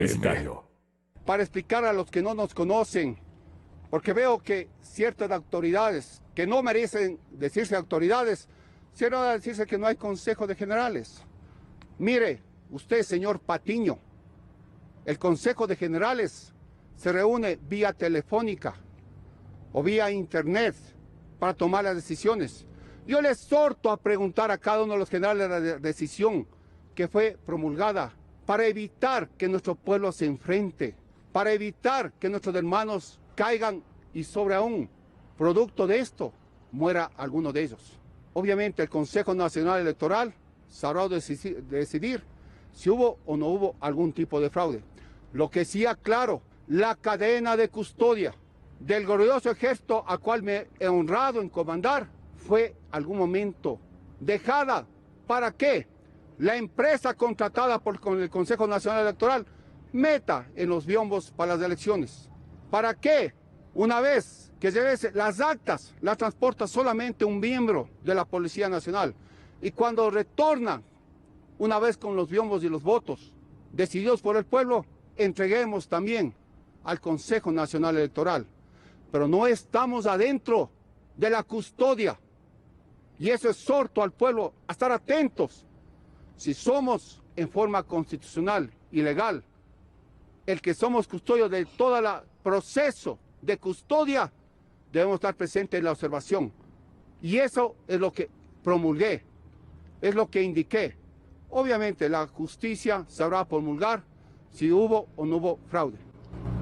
Publicitario. Para explicar a los que no nos conocen, porque veo que ciertas autoridades que no merecen decirse autoridades, sino decirse que no hay Consejo de Generales. Mire, usted, señor Patiño, el Consejo de Generales se reúne vía telefónica o vía internet para tomar las decisiones. Yo les exhorto a preguntar a cada uno de los generales la decisión que fue promulgada para evitar que nuestro pueblo se enfrente, para evitar que nuestros hermanos caigan y sobre aún, producto de esto, muera alguno de ellos. Obviamente el Consejo Nacional Electoral sabrá decidir si hubo o no hubo algún tipo de fraude. Lo que sí aclaro, la cadena de custodia del glorioso ejército al cual me he honrado en comandar fue algún momento dejada. ¿Para qué? La empresa contratada con el Consejo Nacional Electoral meta en los biombos para las elecciones. ¿Para qué? Una vez que lleve las actas, las transporta solamente un miembro de la Policía Nacional. Y cuando retornan, una vez con los biombos y los votos decididos por el pueblo, entreguemos también al Consejo Nacional Electoral. Pero no estamos adentro de la custodia. Y eso exhorto al pueblo a estar atentos. Si somos en forma constitucional y legal, el que somos custodios de todo el proceso de custodia, debemos estar presentes en la observación. Y eso es lo que promulgué, es lo que indiqué. Obviamente la justicia sabrá promulgar si hubo o no hubo fraude.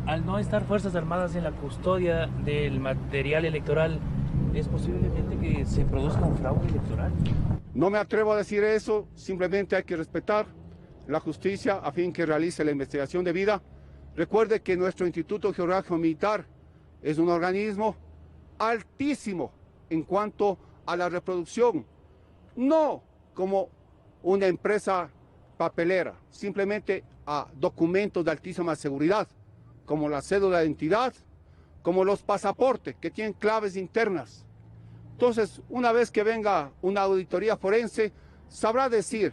Al no estar Fuerzas Armadas en la custodia del material electoral, ¿es posiblemente que se produzca un fraude electoral? No me atrevo a decir eso, simplemente hay que respetar la justicia a fin que realice la investigación debida. Recuerde que nuestro Instituto Geográfico Militar es un organismo altísimo en cuanto a la reproducción, no como una empresa papelera, simplemente a documentos de altísima seguridad, como la cédula de identidad, como los pasaportes que tienen claves internas. Entonces, una vez que venga una auditoría forense, sabrá decir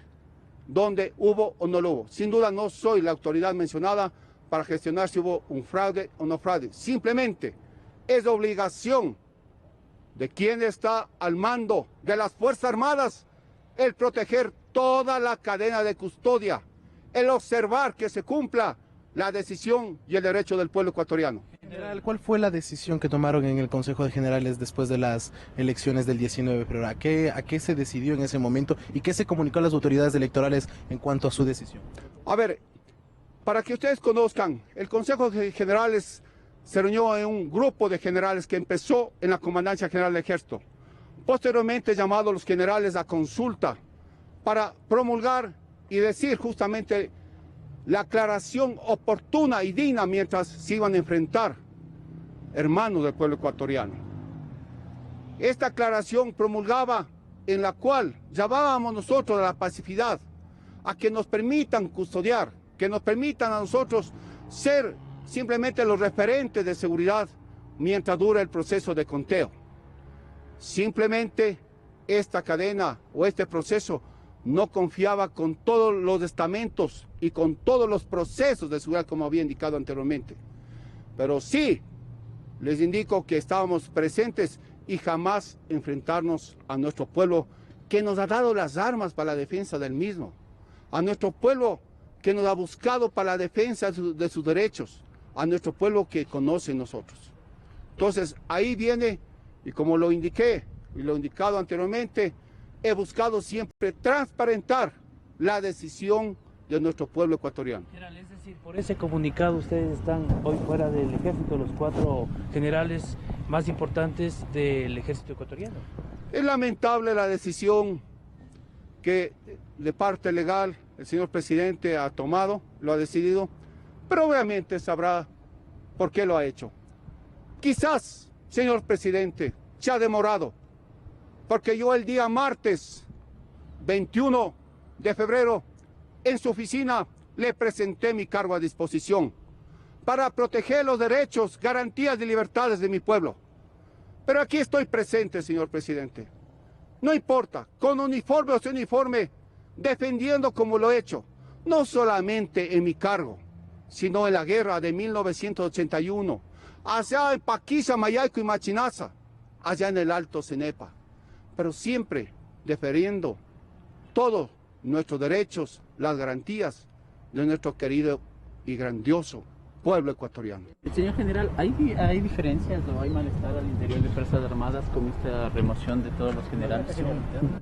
dónde hubo o no lo hubo. Sin duda no soy la autoridad mencionada para gestionar si hubo un fraude o no fraude. Simplemente es obligación de quien está al mando de las Fuerzas Armadas el proteger toda la cadena de custodia, el observar que se cumpla la decisión y el derecho del pueblo ecuatoriano. General, ¿cuál fue la decisión que tomaron en el Consejo de Generales después de las elecciones del 19 de febrero? ¿A qué se decidió en ese momento y qué se comunicó a las autoridades electorales en cuanto a su decisión? A ver, para que ustedes conozcan, el Consejo de Generales se reunió en un grupo de generales que empezó en la Comandancia General del Ejército, posteriormente llamado los generales a consulta para promulgar y decir justamente la aclaración oportuna y digna mientras se iban a enfrentar hermanos del pueblo ecuatoriano. Esta aclaración promulgaba en la cual llamábamos nosotros a la pacificidad, a que nos permitan custodiar, que nos permitan a nosotros ser simplemente los referentes de seguridad mientras dura el proceso de conteo. Simplemente esta cadena o este proceso no confiaba con todos los estamentos y con todos los procesos de seguridad como había indicado anteriormente. Pero sí, les indico que estábamos presentes y jamás enfrentarnos a nuestro pueblo que nos ha dado las armas para la defensa del mismo, a nuestro pueblo que nos ha buscado para la defensa de sus derechos, a nuestro pueblo que conoce nosotros. Entonces ahí viene, y como lo indiqué y lo he indicado anteriormente, he buscado siempre transparentar la decisión de nuestro pueblo ecuatoriano. General, es decir, por ese comunicado ustedes están hoy fuera del ejército, los 4 generales más importantes del ejército ecuatoriano. Es lamentable la decisión que de parte legal el señor presidente ha tomado, lo ha decidido, pero obviamente sabrá por qué lo ha hecho. Quizás, señor presidente, se ha demorado, porque yo el día martes 21 de febrero en su oficina le presenté mi cargo a disposición para proteger los derechos, garantías y libertades de mi pueblo. Pero aquí estoy presente, señor presidente. No importa, con uniforme o sin uniforme, defendiendo como lo he hecho, no solamente en mi cargo, sino en la guerra de 1981, allá en Paquilla, Mayaico y Machinaza, allá en el Alto Cenepa, pero siempre defendiendo todos nuestros derechos, las garantías de nuestro querido y grandioso pueblo ecuatoriano. Señor general, ¿hay diferencias o hay malestar al interior de Fuerzas Armadas con esta remoción de todos los generales?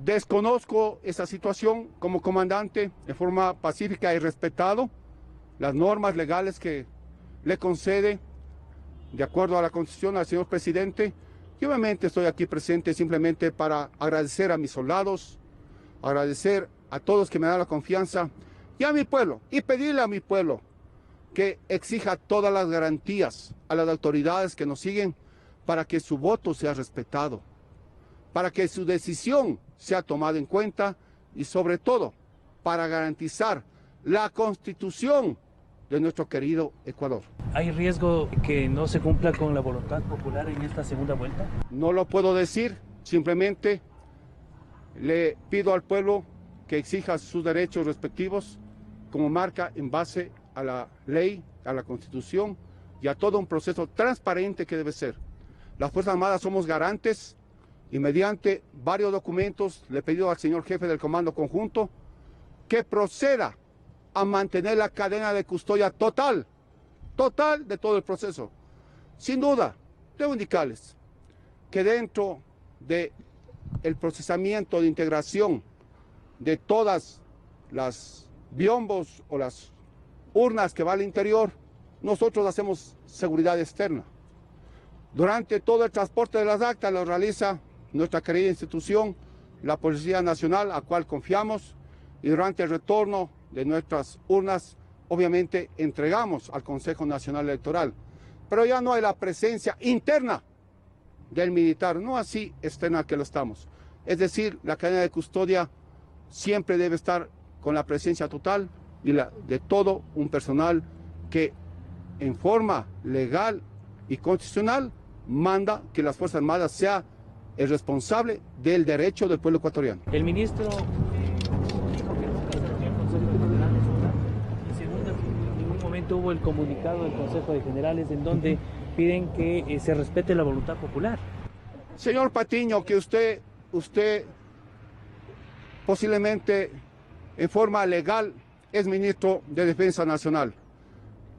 Desconozco esa situación. Como comandante, de forma pacífica, he respetado las normas legales que le concede, de acuerdo a la Constitución, al señor presidente. Y obviamente estoy aquí presente simplemente para agradecer a mis soldados, agradecer a todos que me dan la confianza y a mi pueblo, y pedirle a mi pueblo que exija todas las garantías a las autoridades que nos siguen para que su voto sea respetado, para que su decisión sea tomada en cuenta y sobre todo para garantizar la Constitución de nuestro querido Ecuador. ¿Hay riesgo que no se cumpla con la voluntad popular en esta segunda vuelta? No lo puedo decir, simplemente le pido al pueblo que exija sus derechos respectivos como marca en base a la ley, a la Constitución y a todo un proceso transparente que debe ser. Las Fuerzas Armadas somos garantes y mediante varios documentos le he pedido al señor jefe del Comando Conjunto que proceda a mantener la cadena de custodia total de todo el proceso. Sin duda, debo indicarles que dentro del procesamiento de integración de todas las biombos o las urnas que va al interior, nosotros hacemos seguridad externa. Durante todo el transporte de las actas lo realiza nuestra querida institución, la Policía Nacional, a cual confiamos, y durante el retorno de nuestras urnas, obviamente entregamos al Consejo Nacional Electoral. Pero ya no hay la presencia interna del militar, no así externa que lo estamos. Es decir, la cadena de custodia siempre debe estar con la presencia total y de todo un personal que en forma legal y constitucional manda que las Fuerzas Armadas sea el responsable del derecho del pueblo ecuatoriano. El ministro dijo que nunca se reunió el Consejo de Generales, y segundo, en ningún momento hubo el comunicado del Consejo de Generales en donde piden que se respete la voluntad popular. Señor Patiño, que usted posiblemente en forma legal es ministro de Defensa Nacional,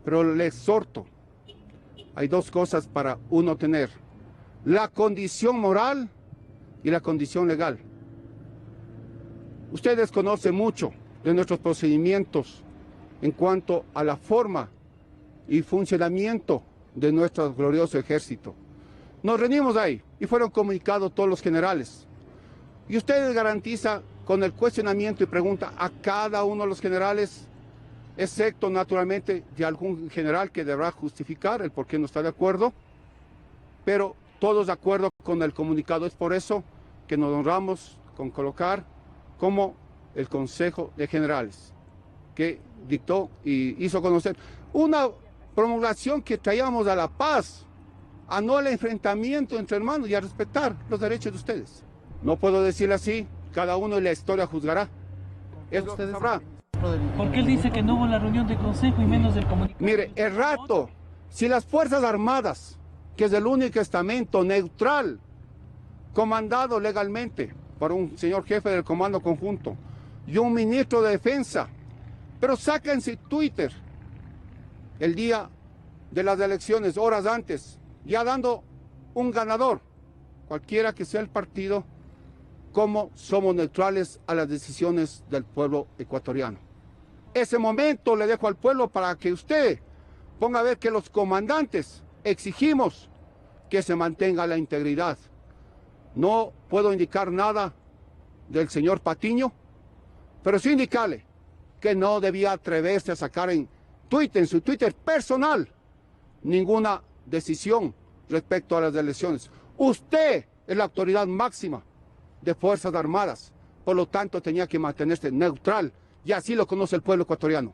pero le exhorto, hay dos cosas para uno tener: la condición moral y la condición legal. Usted desconoce mucho de nuestros procedimientos en cuanto a la forma y funcionamiento de nuestro glorioso ejército. Nos reunimos ahí y fueron comunicados todos los generales. Y usted garantiza con el cuestionamiento y pregunta a cada uno de los generales, excepto naturalmente de algún general que deberá justificar el por qué no está de acuerdo, pero todos de acuerdo con el comunicado. Es por eso que nos honramos con colocar como el Consejo de Generales, que dictó y hizo conocer una promulgación que traíamos a la paz, a no al enfrentamiento entre hermanos y a respetar los derechos de ustedes. No puedo decirle así, cada uno en la historia juzgará. Es lo que sabrá. Porque él dice que no hubo la reunión de consejo y menos del comunicado. Mire, el rato, si las Fuerzas Armadas, que es el único estamento neutral, comandado legalmente por un señor jefe del Comando Conjunto y un ministro de Defensa, pero sáquense Twitter el día de las elecciones, horas antes, ya dando un ganador, cualquiera que sea el partido, como somos neutrales a las decisiones del pueblo ecuatoriano. Ese momento le dejo al pueblo para que usted ponga a ver que los comandantes exigimos que se mantenga la integridad. No puedo indicar nada del señor Patiño, pero sí indicarle que no debía atreverse a sacar en su Twitter personal, ninguna decisión respecto a las elecciones. Usted es la autoridad máxima de Fuerzas Armadas, por lo tanto tenía que mantenerse neutral, y así lo conoce el pueblo ecuatoriano.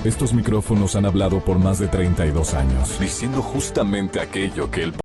Estos micrófonos han hablado por más de 32 años, diciendo justamente aquello que el